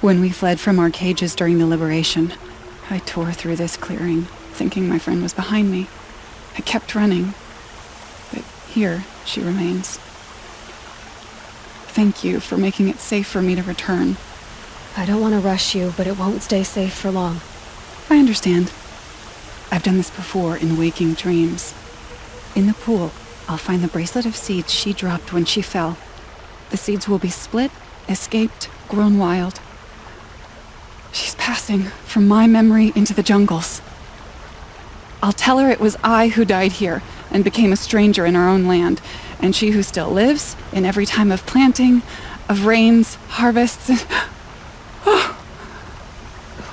When we fled from our cages during the liberation, I tore through this clearing, thinking my friend was behind me. I kept running, but here she remains. Thank you for making it safe for me to return. I don't want to rush you, but it won't stay safe for long. I understand. I've done this before in waking dreams. In the pool, I'll find the bracelet of seeds she dropped when she fell. The seeds will be split, escaped, grown wild. She's passing from my memory into the jungles. I'll tell her it was I who died here and became a stranger in our own land, and she who still lives in every time of planting, of rains, harvests, and... Oh.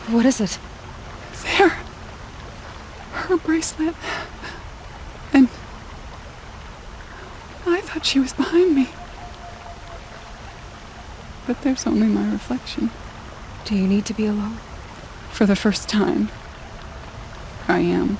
What is it? There. Her bracelet. And... I thought she was behind me. But there's only my reflection. Do you need to be alone? For the first time, I am.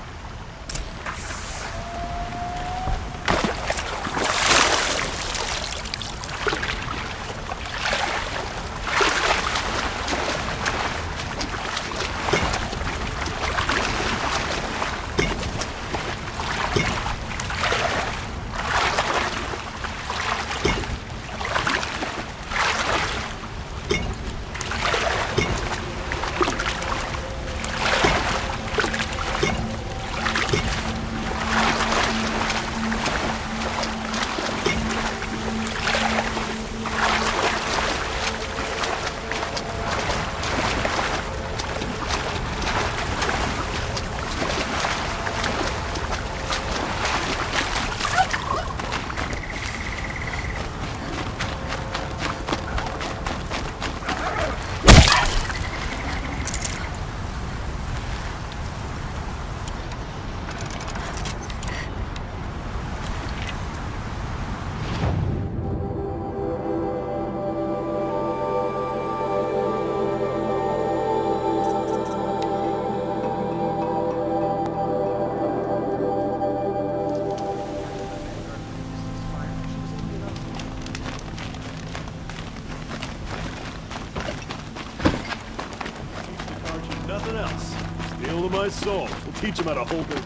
Nothing else. Steal to my soul. We'll teach him how to hold it.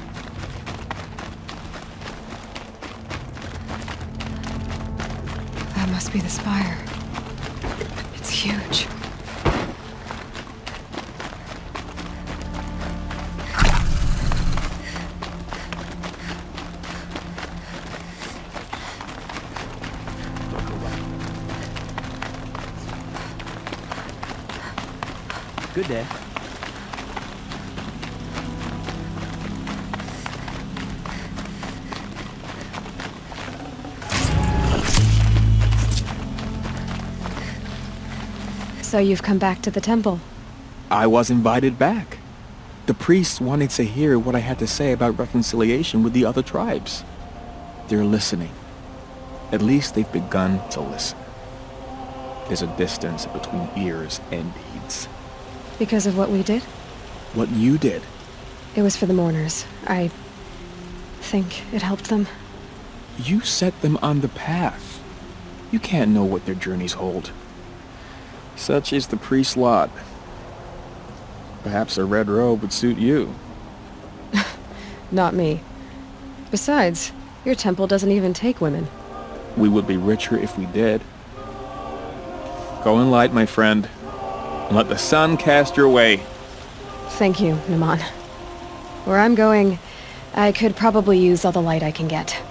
That must be the spire. It's huge. Good day. So you've come back to the temple? I was invited back. The priests wanted to hear what I had to say about reconciliation with the other tribes. They're listening. At least they've begun to listen. There's a distance between ears and deeds. Because of what we did? What you did. It was for the mourners. I think it helped them. You set them on the path. You can't know what their journeys hold. Such is the priest's lot. Perhaps a red robe would suit you. Not me. Besides, your temple doesn't even take women. We would be richer if we did. Go in light, my friend, and let the sun cast your way. Thank you, Naman. Where I'm going, I could probably use all the light I can get.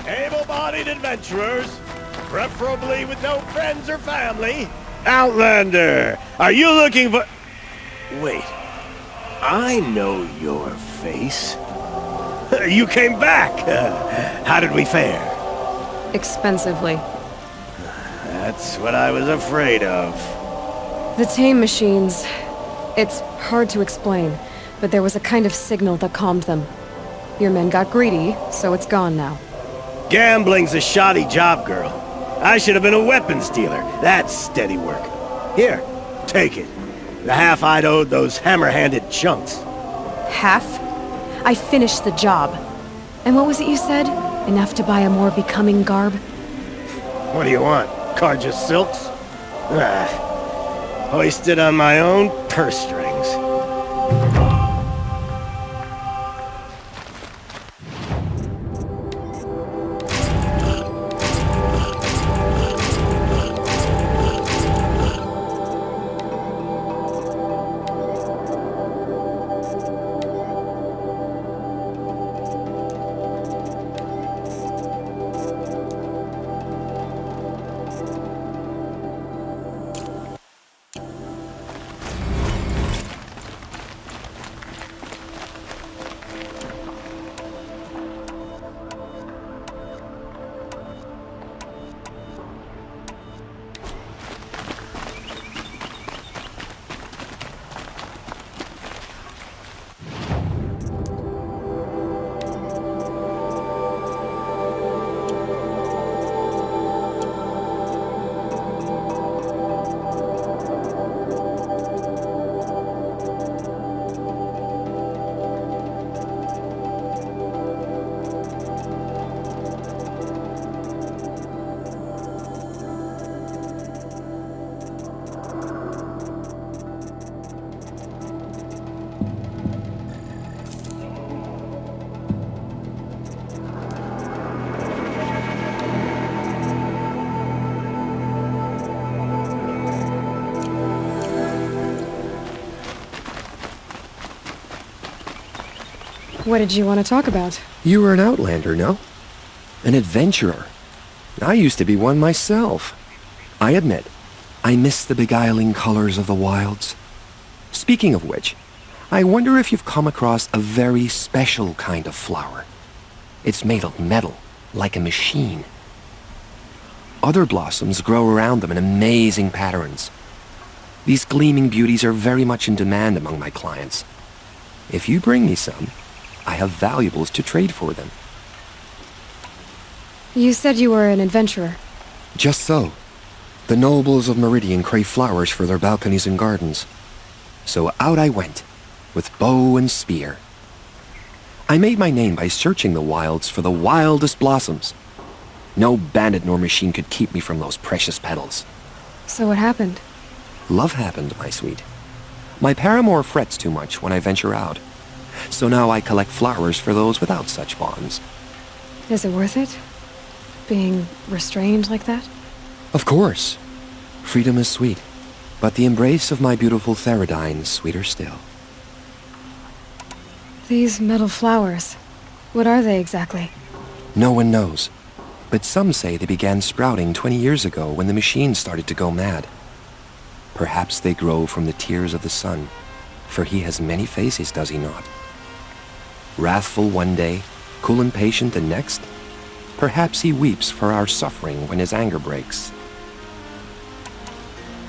Able-bodied adventurers, preferably with no friends or family. Outlander, are you looking for... Wait, I know your face. You came back. How did we fare? Expensively. That's what I was afraid of. The tame machines... It's hard to explain, but there was a kind of signal that calmed them. Your men got greedy, so it's gone now. Gambling's a shoddy job, girl. I should have been a weapons dealer. That's steady work. Here, take it. The half I'd owed those hammer-handed chunks. Half? I finished the job. And what was it you said? Enough to buy a more becoming garb? What do you want? Carja silks? Hoisted on my own purse strings. What did you want to talk about? You were an outlander, no? An adventurer. I used to be one myself. I admit, I miss the beguiling colors of the wilds. Speaking of which, I wonder if you've come across a very special kind of flower. It's made of metal, like a machine. Other blossoms grow around them in amazing patterns. These gleaming beauties are very much in demand among my clients. If you bring me some, I have valuables to trade for them. You said you were an adventurer. Just so. The nobles of Meridian crave flowers for their balconies and gardens. So out I went, with bow and spear. I made my name by searching the wilds for the wildest blossoms. No bandit nor machine could keep me from those precious petals. So what happened? Love happened, my sweet. My paramour frets too much when I venture out. So now I collect flowers for those without such bonds. Is it worth it? Being restrained like that? Of course. Freedom is sweet, but the embrace of my beautiful Theridine is sweeter still. These metal flowers, what are they exactly? No one knows, but some say they began sprouting 20 years ago when the machine started to go mad. Perhaps they grow from the tears of the sun, for he has many faces, does he not? Wrathful one day, cool and patient the next. Perhaps he weeps for our suffering when his anger breaks.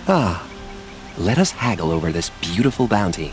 Ah, let us haggle over this beautiful bounty.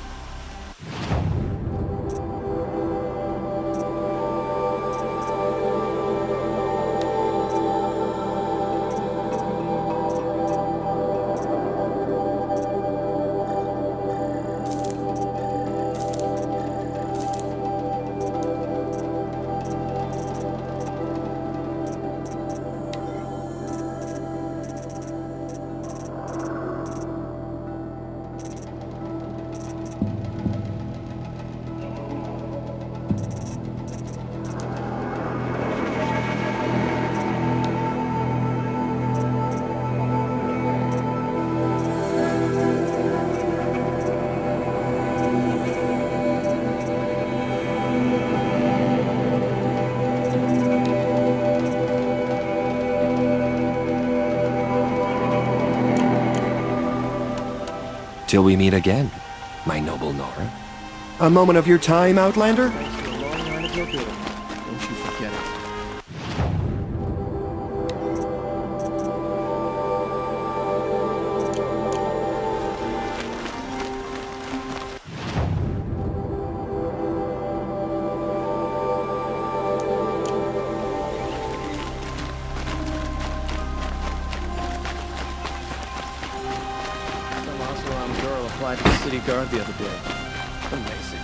Till we meet again, my noble Nora. A moment of your time, Outlander? Don't you forget it. Some house-around girl applied for city guard the other day. Amazing.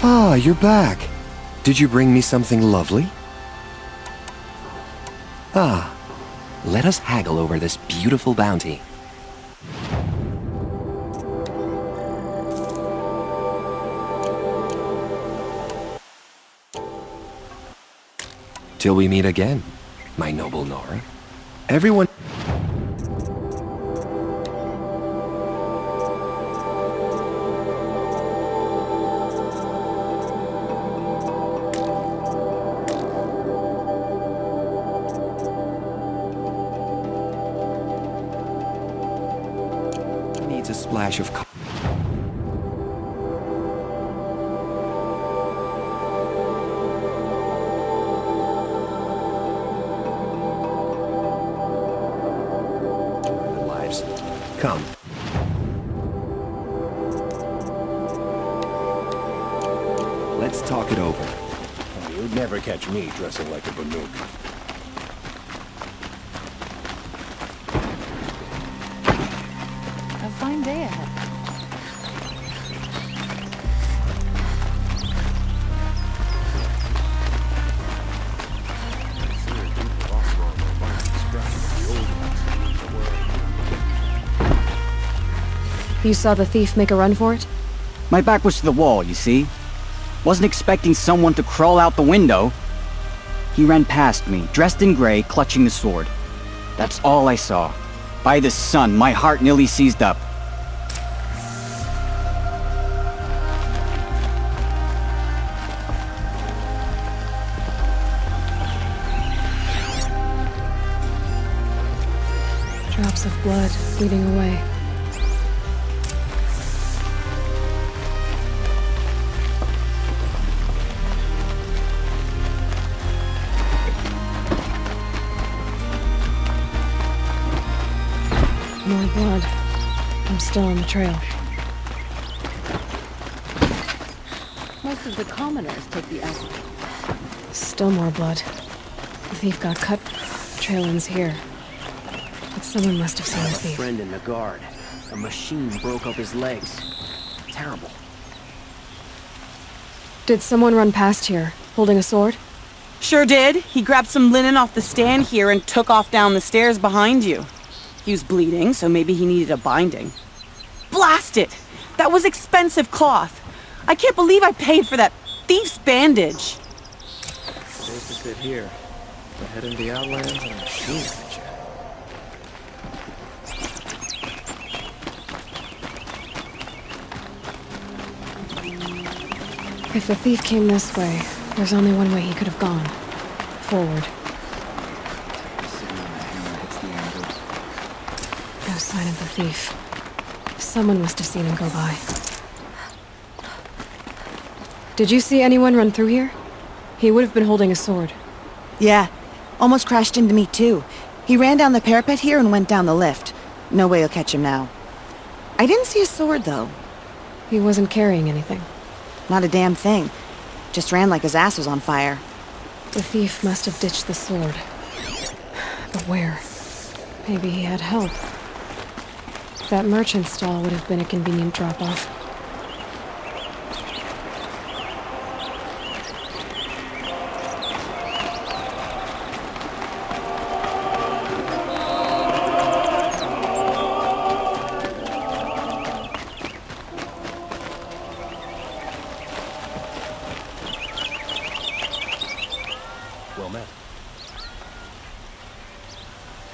Ah, you're back. Did you bring me something lovely? Ah, let us haggle over this beautiful bounty. Till we meet again, my noble Nora. Everyone... needs a splash of... lives. Come. Let's talk it over. You'd never catch me dressing like a Banuk. A fine day ahead. You saw the thief make a run for it? My back was to the wall, you see? Wasn't expecting someone to crawl out the window. He ran past me, dressed in gray, clutching the sword. That's all I saw. By the sun, my heart nearly seized up. Drops of blood bleeding away. More blood. I'm still on the trail. Most of the commoners take the acid. Still more blood. The thief got cut. The trail ends here. But someone must have seen the thief. Friend in the guard. A machine broke up his legs. Terrible. Did someone run past here, holding a sword? Sure did. He grabbed some linen off the stand here and took off down the stairs behind you. He was bleeding, so maybe he needed a binding. Blast it! That was expensive cloth. I can't believe I paid for that thief's bandage. Safe to sit here. The head in the Outlands and a machine picture. If the thief came this way, there's only one way he could have gone. Forward. No sign of the thief. Someone must have seen him go by. Did you see anyone run through here? He would have been holding a sword. Yeah, almost crashed into me too. He ran down the parapet here and went down the lift. No way you'll catch him now. I didn't see a sword though. He wasn't carrying anything. Not a damn thing. Just ran like his ass was on fire. The thief must have ditched the sword. But where? Maybe he had help. That merchant stall would have been a convenient drop-off. Well met.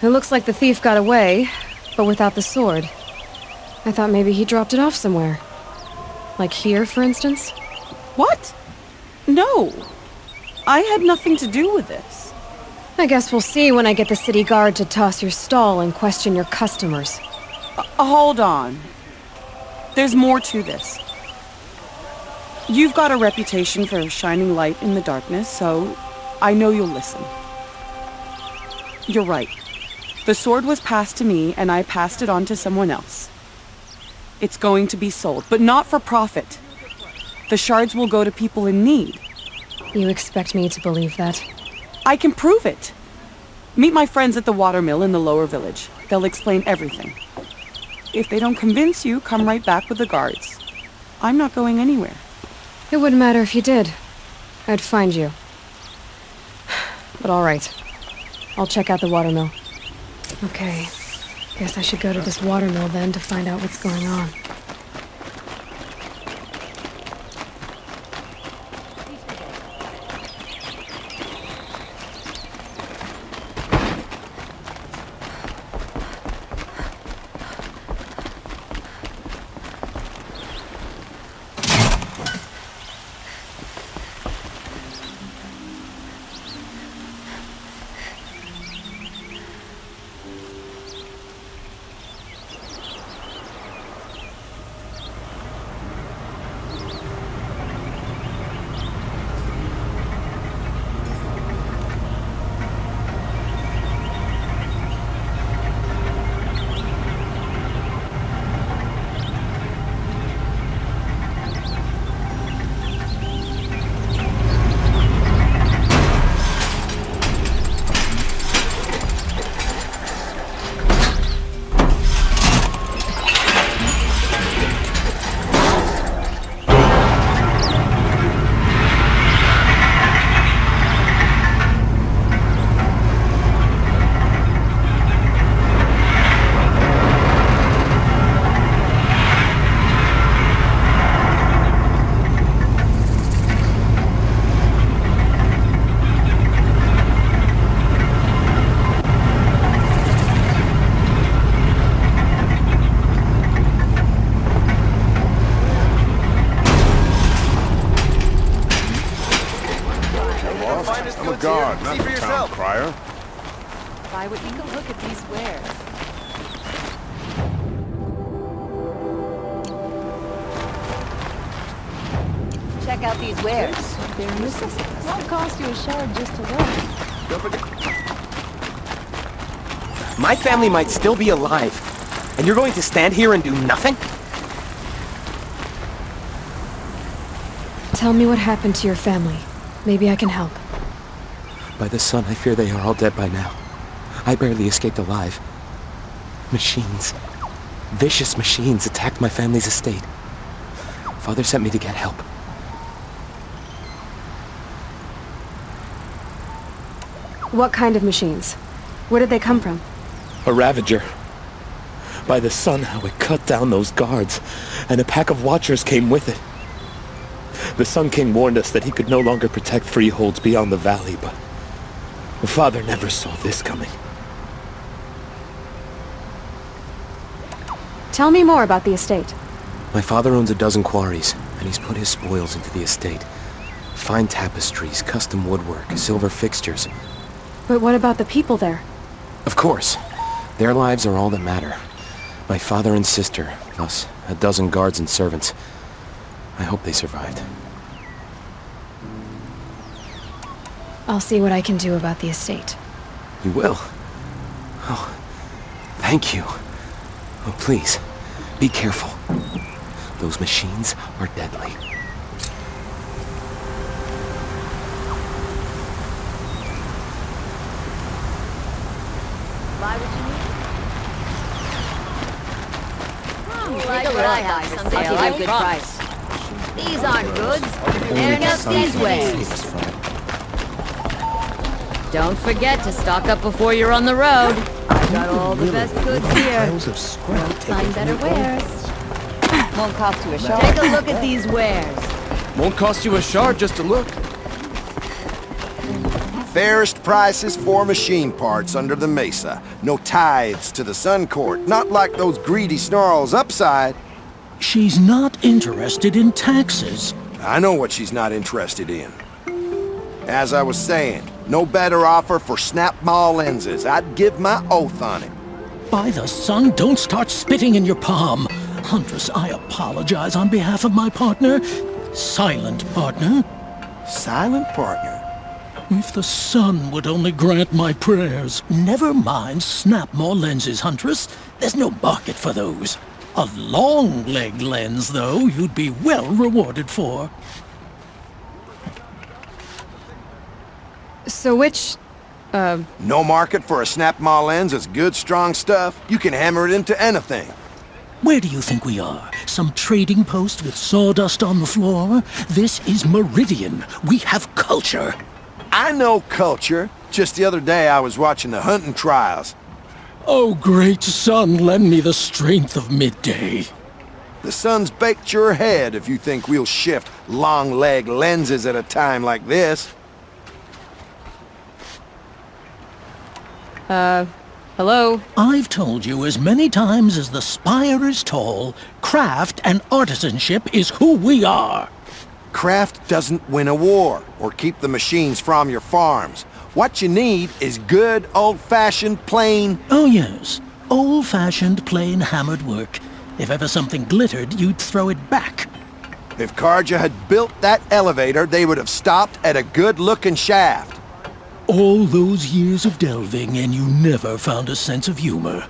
It looks like the thief got away, but without the sword. I thought maybe he dropped it off somewhere. Like here, for instance? What? No. I had nothing to do with this. I guess we'll see when I get the city guard to toss your stall and question your customers. Hold on. There's more to this. You've got a reputation for shining light in the darkness, so I know you'll listen. You're right. The sword was passed to me, and I passed it on to someone else. It's going to be sold, but not for profit. The shards will go to people in need. You expect me to believe that? I can prove it. Meet my friends at the watermill in the lower village. They'll explain everything. If they don't convince you, come right back with the guards. I'm not going anywhere. It wouldn't matter if you did. I'd find you. But all right. I'll check out the watermill. Okay. Guess I should go to this watermill then to find out what's going on. guard, not the town crier. Why would you go look at these wares? Check out these wares. They're necessities. Won't cost you a shard just to look. My family might still be alive, and you're going to stand here and do nothing? Tell me what happened to your family. Maybe I can help. By the sun, I fear they are all dead by now. I barely escaped alive. Machines. Vicious machines attacked my family's estate. Father sent me to get help. What kind of machines? Where did they come from? A Ravager. By the sun, how it cut down those guards, and a pack of watchers came with it. The Sun King warned us that he could no longer protect freeholds beyond the valley, but Father never saw this coming. Tell me more about the estate. My father owns a dozen quarries, and he's put his spoils into the estate. Fine tapestries, custom woodwork, silver fixtures. But what about the people there? Of course. Their lives are all that matter. My father and sister, plus a dozen guards and servants. I hope they survived. I'll see what I can do about the estate. You will? Oh, thank you. Oh, please, be careful. Those machines are deadly. Why would you need? Like what I have someday. I'll give you a good price. These aren't goods. They're just these wares. Don't forget to stock up before you're on the road. I've got all the best goods here. Won't find better wares. Won't cost you a shard. Take a look at these wares. Won't cost you a shard just to look. Fairest prices for machine parts under the mesa. No tithes to the Sun Court, not like those greedy snarls upside. She's not interested in taxes. I know what she's not interested in. As I was saying, no better offer for snap-ball lenses. I'd give my oath on it. By the sun, don't start spitting in your palm. Huntress, I apologize on behalf of my partner. Silent partner. Silent partner? If the sun would only grant my prayers. Never mind snap more lenses, Huntress. There's no market for those. A long-leg lens, though, you'd be well rewarded for. So which, No market for a snap-maw lens is good, strong stuff. You can hammer it into anything. Where do you think we are? Some trading post with sawdust on the floor? This is Meridian. We have culture. I know culture. Just the other day I was watching the hunting trials. Oh, great sun, lend me the strength of midday. The sun's baked your head if you think we'll shift long-leg lenses at a time like this. Hello? I've told you as many times as the spire is tall, craft and artisanship is who we are. Craft doesn't win a war or keep the machines from your farms. What you need is good, old-fashioned, plain... Oh yes, old-fashioned, plain hammered work. If ever something glittered, you'd throw it back. If Karja had built that elevator, they would have stopped at a good-looking shaft. All those years of delving, and you never found a sense of humor.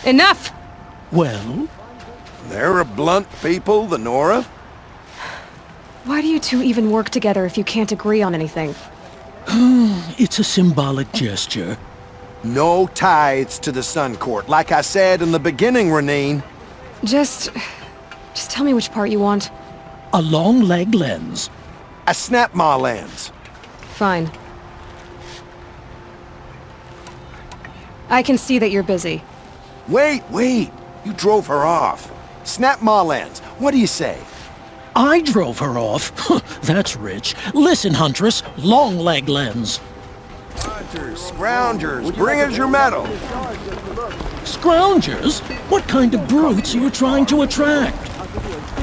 Enough! Well? They're a blunt people, the Nora. Why do you two even work together if you can't agree on anything? It's a symbolic gesture. No tithes to the Sun Court, like I said in the beginning, Renine. Just tell me which part you want. A long leg lens. A snap maw lens. Fine. I can see that you're busy. Wait. You drove her off. Snap maw lens. What do you say? I drove her off? That's rich. Listen, Huntress, long leg lens. Scroungers, bring us your medal. Scroungers? What kind of brutes are you trying to attract?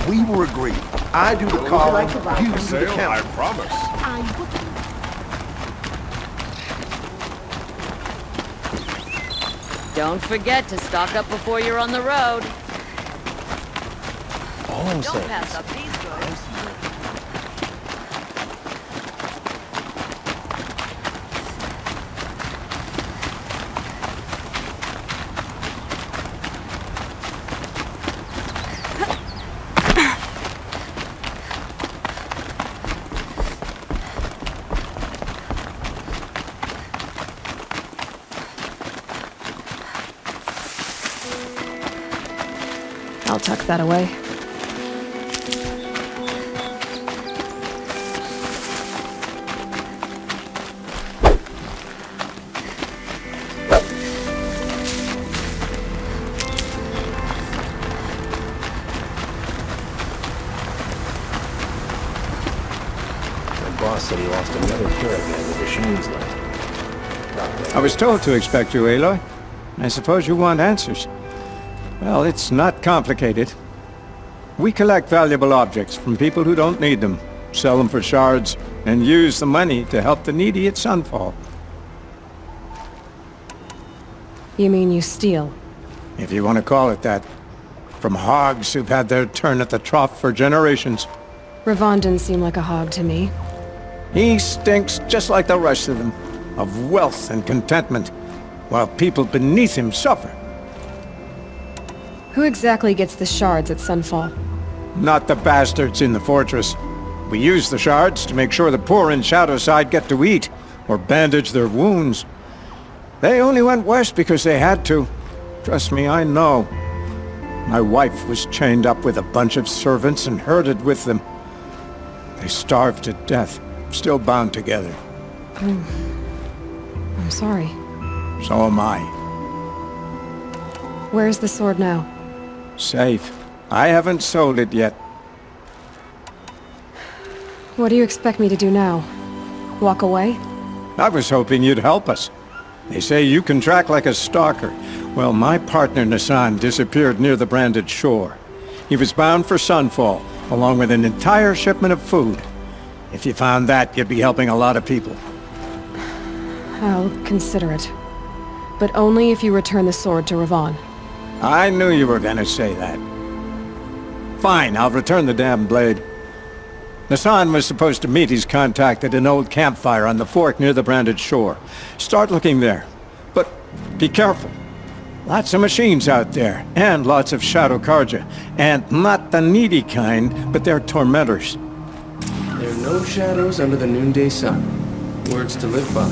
We were agreed. I do the calling, you do the counting. I promise. Don't forget to stock up before you're on the road. Don't pass up these goods. I'll tuck that away. Boss said he lost another caravan with machines left. I was told to expect you, Aloy. I suppose you want answers. Well, it's not complicated. We collect valuable objects from people who don't need them, sell them for shards, and use the money to help the needy at Sunfall. You mean you steal? If you want to call it that. From hogs who've had their turn at the trough for generations. Ravon didn't seem like a hog to me. He stinks just like the rest of them, of wealth and contentment, while people beneath him suffer. Who exactly gets the shards at Sunfall? Not the bastards in the fortress. We use the shards to make sure the poor in Shadowside get to eat, or bandage their wounds. They only went west because they had to. Trust me, I know. My wife was chained up with a bunch of servants and herded with them. They starved to death, still bound together. I'm sorry. So am I. Where's the sword now? Safe. I haven't sold it yet. What do you expect me to do now? Walk away? I was hoping you'd help us. They say you can track like a stalker. Well, my partner Nassan disappeared near the branded shore. He was bound for Sunfall, along with an entire shipment of food. If you found that, you'd be helping a lot of people. I'll consider it. But only if you return the sword to Ravon. I knew you were gonna say that. Fine, I'll return the damn blade. Nassan was supposed to meet his contact at an old campfire on the fork near the branded shore. Start looking there. But be careful. Lots of machines out there, and lots of Shadow Karja. And not the needy kind, but they're tormentors. There are no shadows under the noonday sun. Words to live by.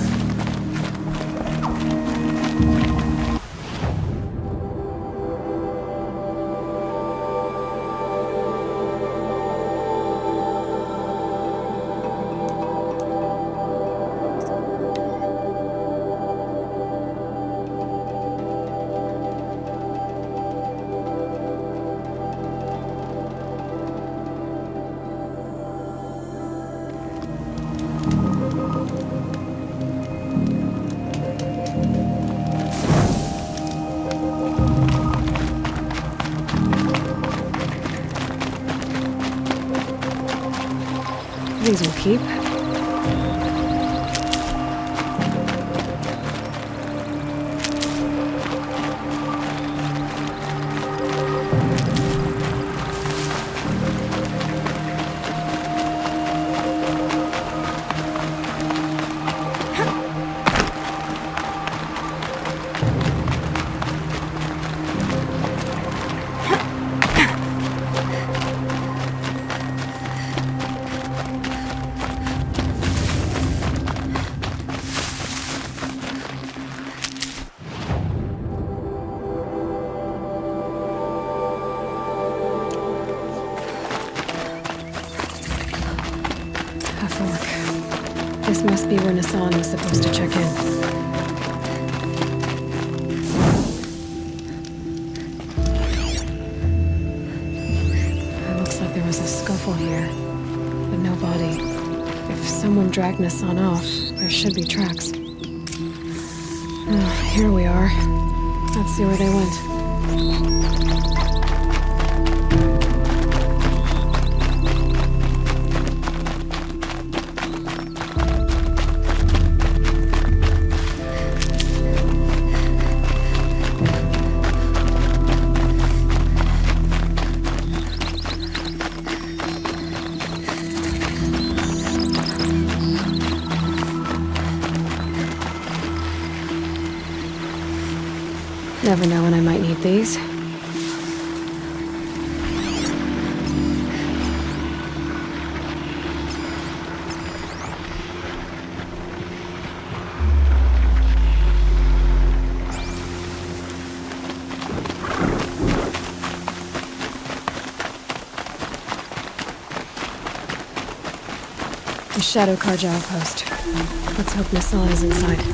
sheep. This must be where Nassan was supposed to check in. It looks like there was a scuffle here, but no body. If someone dragged Nassan off, there should be tracks. Oh, here we are. Let's see where they went. Never know when I might need these. The Shadow Carja outpost. Let's hope Nassan is inside.